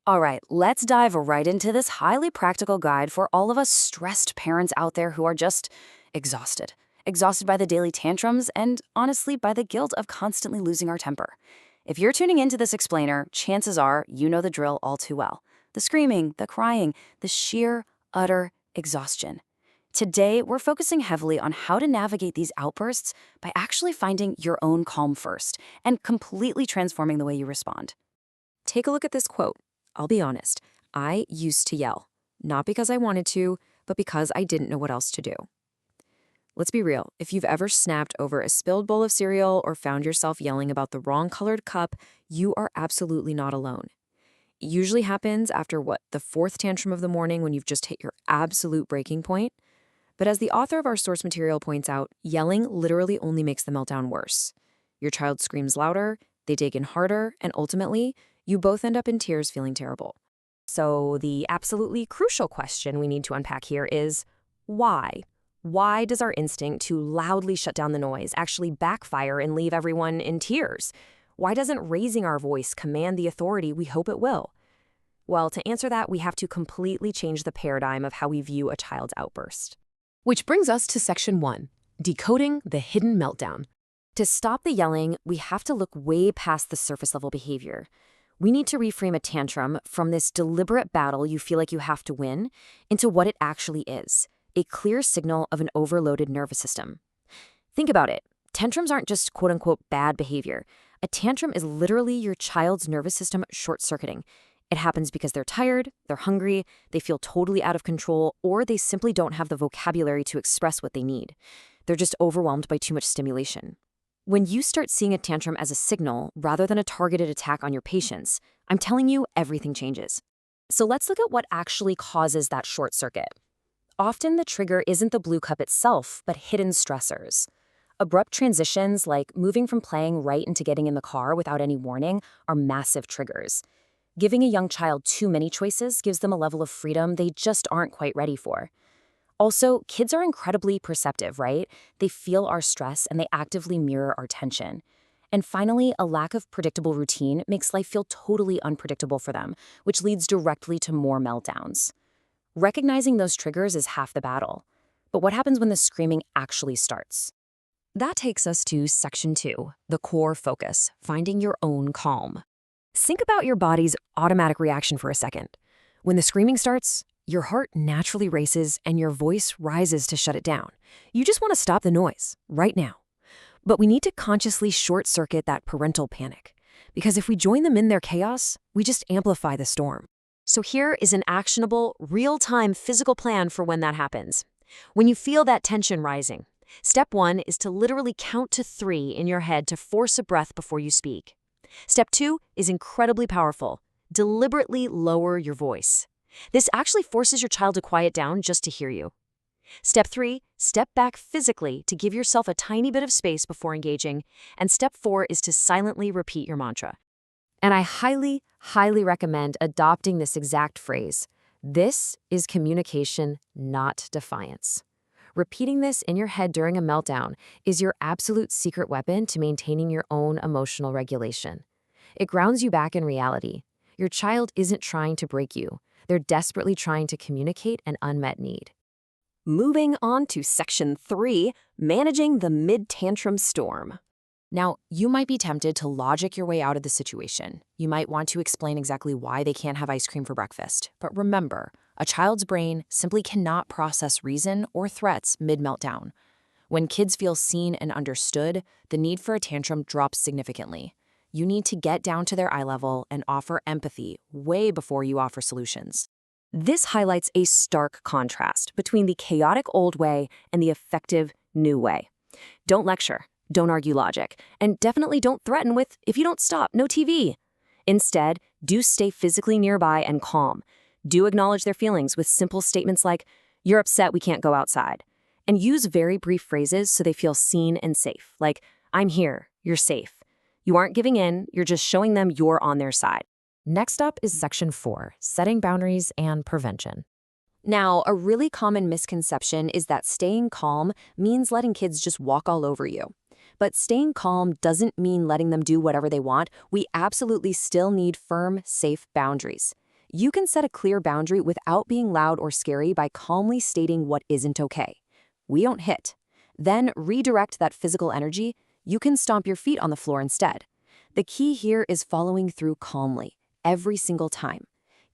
All right, let's dive right into this highly practical guide for all of us stressed parents out there who are just exhausted. Exhausted by the daily tantrums and, honestly, by the guilt of constantly losing our temper. If you're tuning into this explainer, chances are you know the drill all too well. The screaming, the crying, the sheer, utter exhaustion. Today, we're focusing heavily on how to navigate these outbursts by actually finding your own calm first and completely transforming the way you respond. Take a look at this quote. I'll be honest, I used to yell, not because I wanted to, but because I didn't know what else to do. Let's be real, if you've ever snapped over a spilled bowl of cereal or found yourself yelling about the wrong colored cup, you are absolutely not alone. It usually happens after the fourth tantrum of the morning when you've just hit your absolute breaking point. But as the author of our source material points out, yelling literally only makes the meltdown worse. Your child screams louder, they dig in harder, and ultimately, you both end up in tears feeling terrible. So the absolutely crucial question we need to unpack here is, why? Why does our instinct to loudly shut down the noise actually backfire and leave everyone in tears? Why doesn't raising our voice command the authority we hope it will? Well, to answer that, we have to completely change the paradigm of how we view a child's outburst. Which brings us to Section 1, Decoding the Hidden Meltdown. To stop the yelling, we have to look way past the surface-level behavior. We need to reframe a tantrum from this deliberate battle you feel like you have to win into what it actually is, a clear signal of an overloaded nervous system. Think about it. Tantrums aren't just quote-unquote bad behavior. A tantrum is literally your child's nervous system short-circuiting. It happens because they're tired, they're hungry, they feel totally out of control, or they simply don't have the vocabulary to express what they need. They're just overwhelmed by too much stimulation. When you start seeing a tantrum as a signal rather than a targeted attack on your patience, I'm telling you, everything changes. So let's look at what actually causes that short circuit. Often the trigger isn't the blue cup itself, but hidden stressors. Abrupt transitions like moving from playing right into getting in the car without any warning are massive triggers. Giving a young child too many choices gives them a level of freedom they just aren't quite ready for. Also, kids are incredibly perceptive, right? They feel our stress and they actively mirror our tension. And finally, a lack of predictable routine makes life feel totally unpredictable for them, which leads directly to more meltdowns. Recognizing those triggers is half the battle. But what happens when the screaming actually starts? That takes us to Section 2, the core focus, finding your own calm. Think about your body's automatic reaction for a second. When the screaming starts, your heart naturally races and your voice rises to shut it down. You just want to stop the noise, right now. But we need to consciously short-circuit that parental panic, because if we join them in their chaos, we just amplify the storm. So here is an actionable, real-time physical plan for when that happens. When you feel that tension rising, step 1 is to literally count to 3 in your head to force a breath before you speak. Step 2 is incredibly powerful. Deliberately lower your voice. This actually forces your child to quiet down just to hear you. Step 3, step back physically to give yourself a tiny bit of space before engaging. And step 4 is to silently repeat your mantra. And I highly, highly recommend adopting this exact phrase. This is communication, not defiance. Repeating this in your head during a meltdown is your absolute secret weapon to maintaining your own emotional regulation. It grounds you back in reality. Your child isn't trying to break you. They're desperately trying to communicate an unmet need. Moving on to Section 3, Managing the Mid-Tantrum Storm. Now, you might be tempted to logic your way out of the situation. You might want to explain exactly why they can't have ice cream for breakfast. But remember, a child's brain simply cannot process reason or threats mid-meltdown. When kids feel seen and understood, the need for a tantrum drops significantly. You need to get down to their eye level and offer empathy way before you offer solutions. This highlights a stark contrast between the chaotic old way and the effective new way. Don't lecture, don't argue logic, and definitely don't threaten with, if you don't stop, no TV. Instead, do stay physically nearby and calm. Do acknowledge their feelings with simple statements like, "You're upset, we can't go outside." And use very brief phrases so they feel seen and safe, like, "I'm here, you're safe." You aren't giving in, you're just showing them you're on their side. Next up is Section 4, Setting Boundaries and Prevention. Now, a really common misconception is that staying calm means letting kids just walk all over you. But staying calm doesn't mean letting them do whatever they want. We absolutely still need firm, safe boundaries. You can set a clear boundary without being loud or scary by calmly stating what isn't okay. We don't hit. Then redirect that physical energy. You can stomp your feet on the floor instead. The key here is following through calmly, every single time.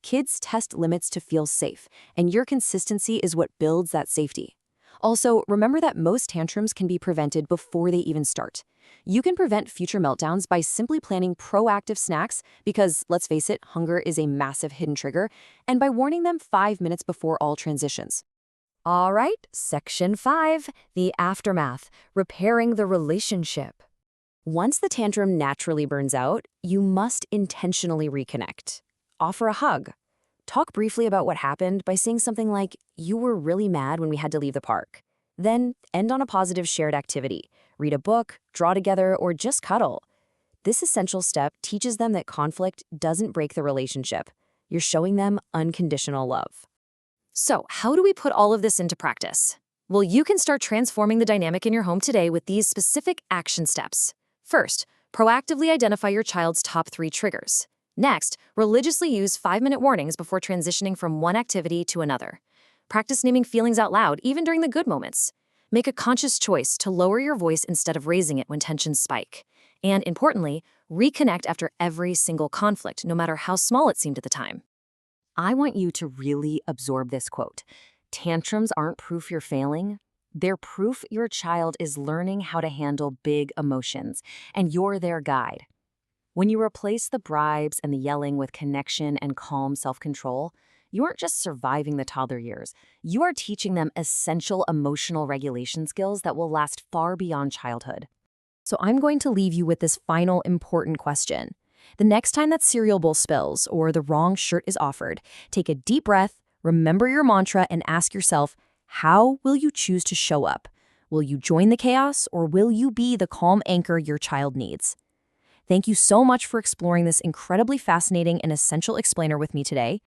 Kids test limits to feel safe, and your consistency is what builds that safety. Also, remember that most tantrums can be prevented before they even start. You can prevent future meltdowns by simply planning proactive snacks because, let's face it, hunger is a massive hidden trigger, and by warning them 5 minutes before all transitions. All right, Section 5, the aftermath, repairing the relationship. Once the tantrum naturally burns out, you must intentionally reconnect. Offer a hug. Talk briefly about what happened by saying something like, "You were really mad when we had to leave the park." Then end on a positive shared activity. Read a book, draw together, or just cuddle. This essential step teaches them that conflict doesn't break the relationship. You're showing them unconditional love. So, how do we put all of this into practice? Well, you can start transforming the dynamic in your home today with these specific action steps. First, proactively identify your child's top 3 triggers. Next, religiously use 5-minute warnings before transitioning from one activity to another. Practice naming feelings out loud, even during the good moments. Make a conscious choice to lower your voice instead of raising it when tensions spike. And importantly, reconnect after every single conflict, no matter how small it seemed at the time. I want you to really absorb this quote. Tantrums aren't proof you're failing. They're proof your child is learning how to handle big emotions, and you're their guide. When you replace the bribes and the yelling with connection and calm self-control, you aren't just surviving the toddler years. You are teaching them essential emotional regulation skills that will last far beyond childhood. So I'm going to leave you with this final important question. The next time that cereal bowl spills or the wrong shirt is offered, take a deep breath, remember your mantra, and ask yourself, how will you choose to show up? Will you join the chaos, or will you be the calm anchor your child needs? Thank you so much for exploring this incredibly fascinating and essential explainer with me today.